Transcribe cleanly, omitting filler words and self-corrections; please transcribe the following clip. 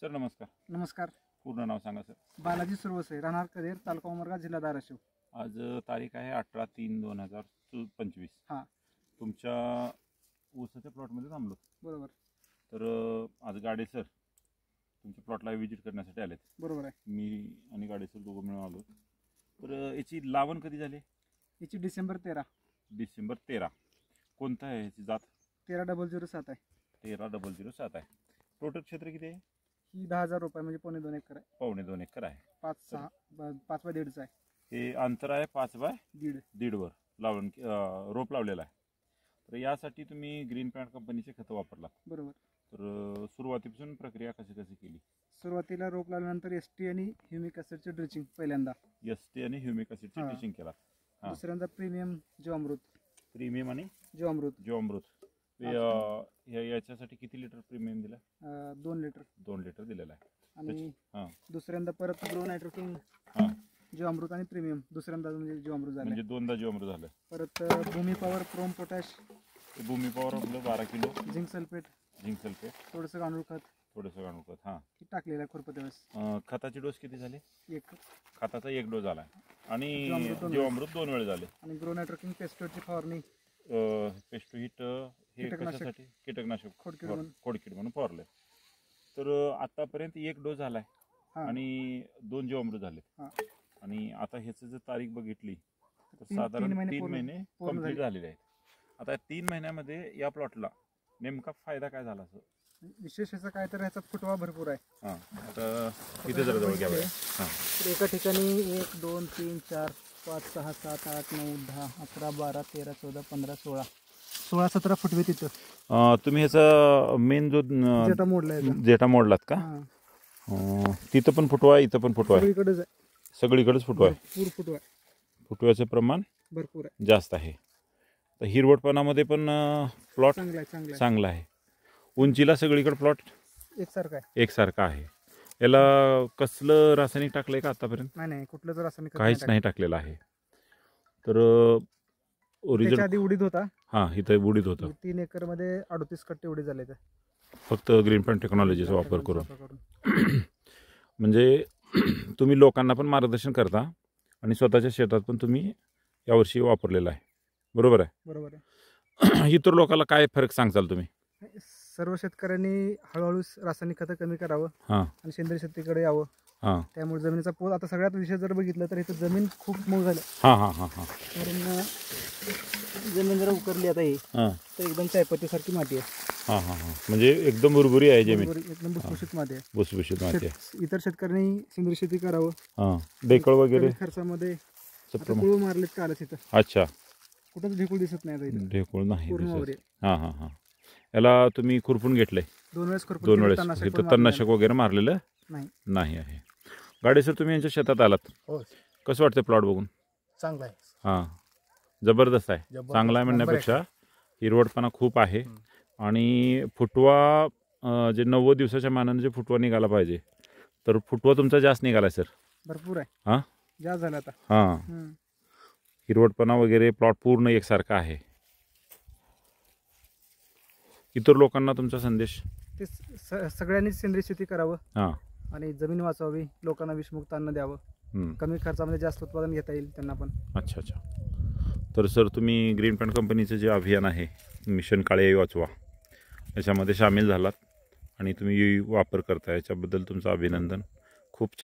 Sir नमस्कार. नमस्कार. पूर्ण नाव सांगा सर. बालाजी सुरवसे, राहणार कदेर, तालुका उमरगा, जिल्हा धाराशिव. आज तारीख आहे 18/3/2025. हां, तुमच्या ऊसाच्या प्लॉटमध्ये थांबलो. बरोबर तर आज गाडे सर तुमच्या प्लॉटला व्हिजिट करण्यासाठी आलेत. बरोबर आहे. मी आणि गाडे सर दोघं मिळून आलो. तर याची लावण कधी झाली? याची डिसेंबर 13. डिसेंबर 13. कोणता आहे याची जात? 13,007 आहे. 13,007 आहे. टोटल क्षेत्र किती आहे? ही 10,000 रुपये म्हणजे 2.25 एकर आहे. 2.25 एकर आहे. 5/1.5 आहे. हे अंतर आहे 5/1.5 वर लावण रोप लावलेला आहे. तर यासाठी तुम्ही ग्रीन पॅन्ट कंपनीचे खतं वापरला. बरोबर. तर सुरुवातीपासून प्रक्रिया कशी केली? सुरुवातीला रोप लावल्यानंतर ST आणि ह्युमिक ॲसिडचे ड्रिचिंग पहिल्यांदा. ST आणि ह्युमिक ॲसिडचे हां. ड्रिचिंग केला. दुसऱ्यांदा प्रीमियम जीवामृत. प्रीमियम आणि जीवामृत याच्यासाठी किती लिटर प्रीमियम दिला? 2 लिटर. 2 लिटर दिलेला आहे. आणि हां दुसऱ्यांदा परत ग्रो नायट्रोकिंग हां जीवामृत आणि प्रीमियम दुसऱ्यांदा म्हणजे जीवामृत झालं. म्हणजे 2दा जीवामृत झालं. परत भूमी पॉवर, क्रोम पोटॅश, भूमी पॉवर आपलं 12 किलो, झिंक सल्फेट, थोडंसं गांडूळ खत हां हे टाकलेलं आहे खुरपत्या वेळेस. खताचे डोस किती झाले? एक. खताचा 1 डोस झाला आणि जीवामृत 2 वेळ झाले. आणि ग्रो नायट्रोकिंग पेस्टोची फवारणी. पेस्ट हिट हे कशासाठी? कीटकनाशक खोडकीड म्हणून फवारले. तर आतापर्यंत 1 डोस झालाय आणि 2 जीवामृत झाले. आणि आता ह्याचं जर तारीख बघितली तर साधारण 3 महिने कंप्लीट झालेले आहेत. आता 3 महिन्यामध्ये या प्लॉटला नेमका फायदा काय झाला? असं विशेष ह्याचा काय तर ह्याचा फुटवा भरपूर आहे. आता इथे जरा जवळ घ्यावं. तर एका ठिकाणी 1 2 3 4 5 6 7 8 9 10 11 12 13 14 15 16 17 फुटवे तिथं. तुम्ही ह्याचा मेन जो जेटा मोडलात का? तिथं पण फुटवा आहे, इथं पण फुटवा आहे. सगळीकडेच फुटवा आहे. फुटव्याचं प्रमाण भरपूर आहे, जास्त आहे. तर हिरवटपणामध्ये पण प्लॉट चांगला आहे. उंचीला सगळीकडे प्लॉट एकसारखा आहे. याला कसलं रासायनिक टाकलंय का आतापर्यंत? नाही, कुठलंच रासायनिक काहीच नाही टाकलेलं आहे. तर आधी उडीद होता. इथं उडीद होतं. 3 एकर मध्ये 38 कट्टे उडीद झाले. फक्त ग्रीन पॅन्ट टेक्नॉलॉजीचा वापर करून. म्हणजे तुम्ही लोकांना पण मार्गदर्शन करता आणि स्वतःच्या शेतात पण तुम्ही यावर्षी वापरलेलं आहे. बरोबर आहे. इतर लोकांना काय फरक सांगताल तुम्ही? सर्व शेतकऱ्यांनी हळूहळू रासायनिक खतं कमी करावं आणि सेंद्रिय शेतीकडे यावं. त्यामुळे जमिनीचा पोत, आता सगळ्यात विषय जर बघितलं तर इथं जमीन खूप मऊ झाली. कारण जमीन जरा उकरली आता ही तर एकदम चायपत्तीसारखी माती आहे. म्हणजे एकदम भुरभुरी आहे जमीन, एकदम भुसभुशीत माती आहे. भुसभुशीत माती आहे. इतर शेतकऱ्यांनी सेंद्रिय शेती करावं. ढेकळ वगैरे खर्चामध्ये कुळू मारलेत कालच इथं. अच्छा. कुठंच ढेकूळ दिसत नाही. ढेकूळ नाही. याला तुम्ही खुरपून घेतलंय? 2 वेळेस. इथं तणनाशक वगैरे मारलेलं नाही आहे. गाडे सर तुम्ही यांच्या शेतात आलात, कसं वाटतं प्लॉट बघून? चांगला आहे. जबरदस्त आहे. चांगला आहे म्हणण्यापेक्षा हिरवटपणा खूप आहे. आणि फुटवा जे 90 दिवसाच्या मानाने जे फुटवा निघाला पाहिजे तर फुटवा तुमचा जास्त निघाला सर. भरपूर आहे. जास्त झाला आता. हिरवटपणा वगैरे प्लॉट पूर्ण एकसारखा आहे. इतर लोकांना तुमचा संदेश? ते सगळ्यांनी सेंद्रिय शेती करावं आणि जमीन वाचवावी, लोकांना विषमुक्त अन्न द्यावं, कमी खर्चामध्ये जास्त उत्पादन घेता येईल त्यांना पण. अच्छा. तर सर तुम्ही ग्रीन पॅन्ट कंपनीचं जे अभियान आहे मिशन काळे वाचवा याच्यामध्ये सामील झालात आणि तुम्ही वापर करता, याच्याबद्दल तुमचं अभिनंदन. खूप